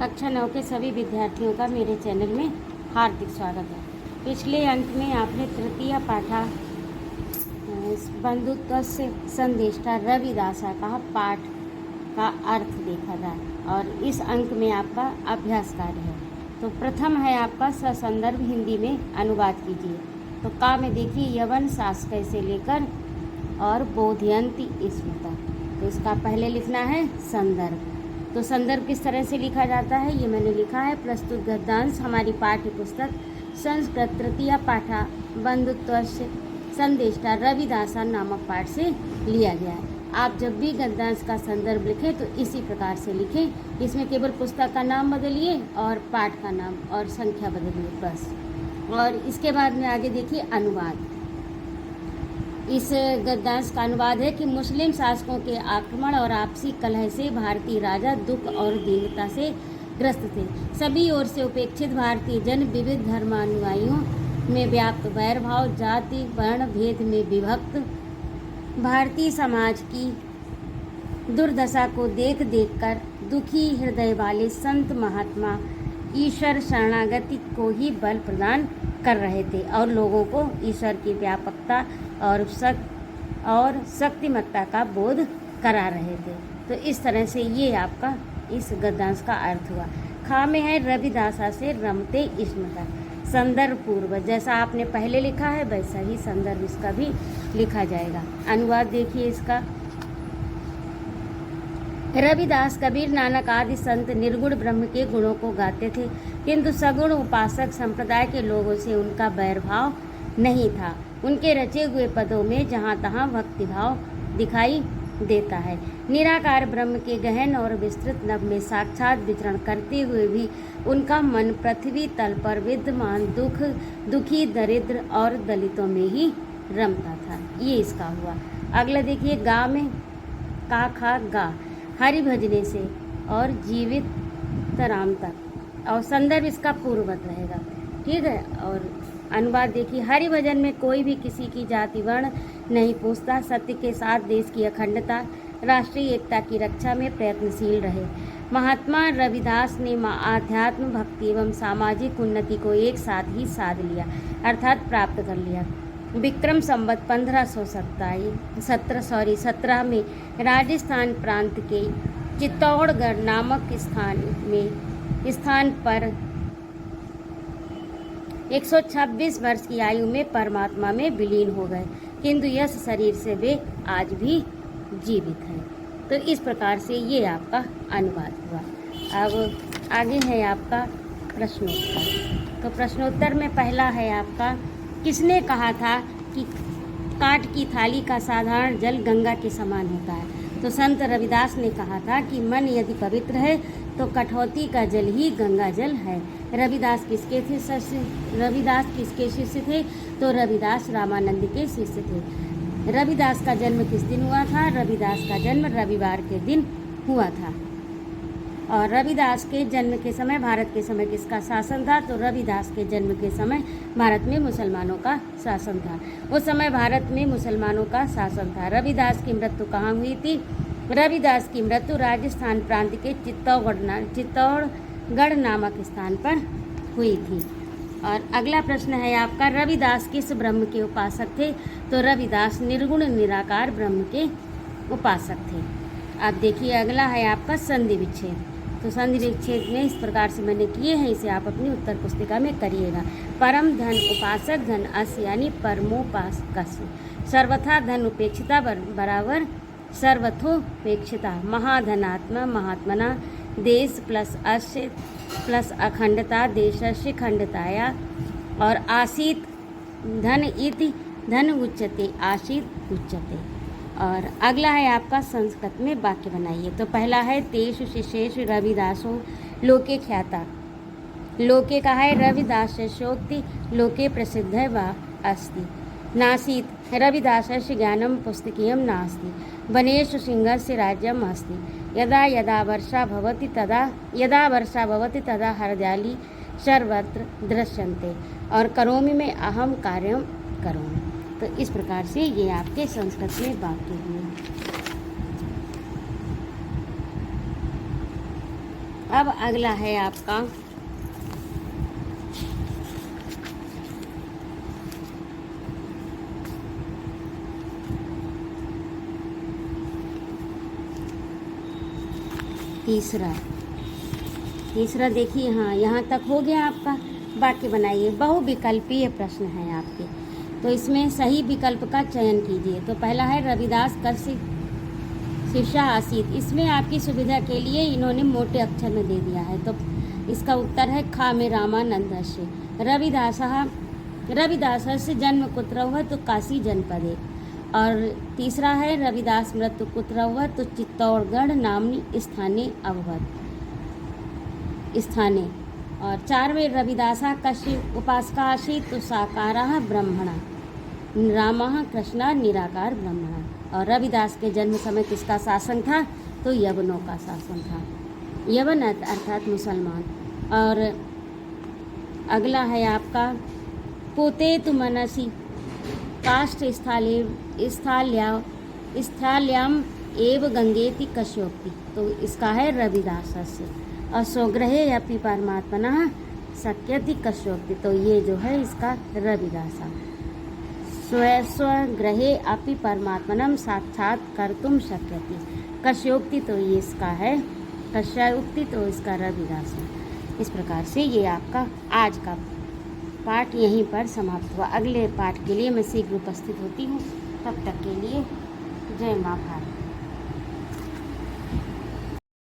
कक्षा 9 के सभी विद्यार्थियों का मेरे चैनल में हार्दिक स्वागत है। पिछले अंक में आपने तृतीय पाठा बंधुत्व से संदेष्टा रविदासा का पाठ का अर्थ देखा था और इस अंक में आपका अभ्यास कार्य है। तो प्रथम है आपका ससंदर्भ हिंदी में अनुवाद कीजिए। तो का में देखिए यवन शासक से लेकर और बोधयंती स्मृता। तो इसका पहले लिखना है संदर्भ। तो संदर्भ किस तरह से लिखा जाता है ये मैंने लिखा है। प्रस्तुत गद्यांश हमारी पाठ्य पुस्तक संस्कृत तृतीय पाठा बंधुत्व से संदेष्टा रविदासा नामक पाठ से लिया गया है। आप जब भी गद्यांश का संदर्भ लिखें तो इसी प्रकार से लिखें। इसमें केवल पुस्तक का नाम बदलिए और पाठ का नाम और संख्या बदलिए बस। और इसके बाद में आगे देखिए अनुवाद। इस गद्यांश का अनुवाद है कि मुस्लिम शासकों के आक्रमण और आपसी कलह से भारतीय राजा दुख और दीनता से ग्रस्त थे। सभी ओर से उपेक्षित भारतीय जन विविध धर्मानुयायियों में व्याप्त वैरभाव, जाति वर्ण भेद में विभक्त भारतीय समाज की दुर्दशा को देख कर दुखी हृदय वाले संत महात्मा ईश्वर शरणागति को ही बल प्रदान कर रहे थे और लोगों को ईश्वर की व्यापकता और शक्तिमत्ता का बोध करा रहे थे। तो इस तरह से ये आपका इस गद्यांश का अर्थ हुआ। खा में है रविदासा से रमते स्मृता। संदर्भ पूर्व जैसा आपने पहले लिखा है वैसा ही संदर्भ इसका भी लिखा जाएगा। अनुवाद देखिए इसका। रविदास, कबीर, नानक आदि संत निर्गुण ब्रह्म के गुणों को गाते थे, किंतु सगुण उपासक संप्रदाय के लोगों से उनका बैरभाव नहीं था। उनके रचे हुए पदों में जहाँ तहाँ भक्तिभाव दिखाई देता है। निराकार ब्रह्म के गहन और विस्तृत नभ में साक्षात विचरण करते हुए भी उनका मन पृथ्वी तल पर विद्यमान दुखी, दरिद्र और दलितों में ही रमता था। ये इसका हुआ। अगला देखिए गा में का खा गा हरि भजने से और जीवित राम तक और संदर्भ इसका पूर्ववत रहेगा। ठीक है। और अनुवाद देखिए। हरि भजन में कोई भी किसी की जाति वर्ण नहीं पूछता, सत्य के साथ देश की अखंडता राष्ट्रीय एकता की रक्षा में प्रयत्नशील रहे। महात्मा रविदास ने आध्यात्म भक्ति एवं सामाजिक उन्नति को एक साथ ही साध लिया अर्थात प्राप्त कर लिया। विक्रम संवत 1517 में राजस्थान प्रांत के चित्तौड़गढ़ नामक स्थान पर 126 वर्ष की आयु में परमात्मा में विलीन हो गए, किंतु यश शरीर से वे आज भी जीवित हैं। तो इस प्रकार से ये आपका अनुवाद हुआ। अब आगे है आपका प्रश्नोत्तर। तो प्रश्नोत्तर में पहला है आपका, किसने कहा था कि काठ की थाली का साधारण जल गंगा के समान होता है? तो संत रविदास ने कहा था कि मन यदि पवित्र है तो कठौती का जल ही गंगा जल है। रविदास किसके शिष्य थे? तो रविदास रामानंद के शिष्य थे। रविदास का जन्म किस दिन हुआ था? रविदास का जन्म रविवार के दिन हुआ था। और रविदास के जन्म के समय भारत के समय किसका शासन था? तो रविदास के जन्म के समय भारत में मुसलमानों का शासन था। उस समय भारत में मुसलमानों का शासन था। रविदास की मृत्यु कहाँ हुई थी? रविदास की मृत्यु राजस्थान प्रांत के चित्तौड़गढ़ नामक स्थान पर हुई थी। और अगला प्रश्न है आपका, रविदास किस ब्रह्म के उपासक थे? तो रविदास निर्गुण निराकार ब्रह्म के उपासक थे। अब देखिए अगला है आपका संधि विच्छेद। तो संधि विच्छेद में इस प्रकार से मैंने किए हैं, इसे आप अपनी उत्तर पुस्तिका में करिएगा। परम धन उपासक धन अस्य यानी परमोपासकस्य। सर्वथा धन उपेक्षिता बराबर सर्वथोपेक्षिता। महाधनात्मा महात्मना देश प्लस अस्य प्लस अखंडता देशस्य खंडताया। और आसीत धन इति धन उच्यते आसीत उच्यते। और अगला है आपका संस्कृत में वाक्य बनाइए। तो पहला है तेषु शिष्येषु रविदासो लोके ख्याता। लोके का है रविदासोक्ति लोके प्रसिद्ध वा अस्ति। नासीत रविदासस्य ज्ञानम पुस्तकीयम नास्ति। वनेषु सिंहस्य राज्यम अस्ति। यदा यदा वर्षा भवति तदा हरदयाली सर्वत्र दृश्यन्ते। और करोमि में अहम कार्यम करोमि। तो इस प्रकार से ये आपके संस्कृत में वाक्य हुए। अब अगला है आपका तीसरा देखिए, हाँ यहाँ तक हो गया आपका। वाक्य बनाइए। बहुविकल्पीय प्रश्न है आपके, तो इसमें सही विकल्प का चयन कीजिए। तो पहला है रविदास कर्षि शीर्षा आसीत। इसमें आपकी सुविधा के लिए इन्होंने मोटे अक्षर में दे दिया है, तो इसका उत्तर है खा में रामानंदस्य। रविदासस्य जन्म कुत्र हुआ, तो काशी जनपदे। और तीसरा है रविदास मृत्यु कुत्र हुआ, तो चित्तौड़गढ़ नामनी स्थाने। और 4वें रविदासा कश्य उपासका आसीत्, तो साकारा ब्रह्मणा रामः कृष्णा निराकार ब्रह्मणा। और रविदास के जन्म समय किसका शासन था, तो यवनों का शासन था। यवन अर्थात मुसलमान। और अगला है आपका पोते तु मनसी काष्ठ स्थाल्याम एव गंगेति कश्योक्ति, तो इसका है रविदासस्य। और स्वग्रहे अपि परमात्मनः शक्यति कश्योक्ति, तो ये जो है इसका रविदासा। स्वग्रहे अपि परमात्मनम साक्षात कर्तुम शक्यति कश्योक्ति, तो ये इसका है कश्योक्ति, तो इसका रविदासा। इस प्रकार से ये आपका आज का पाठ यहीं पर समाप्त हुआ। अगले पाठ के लिए मैं शीघ्र उपस्थित होती हूँ। तब तक के लिए जय माँ भारत।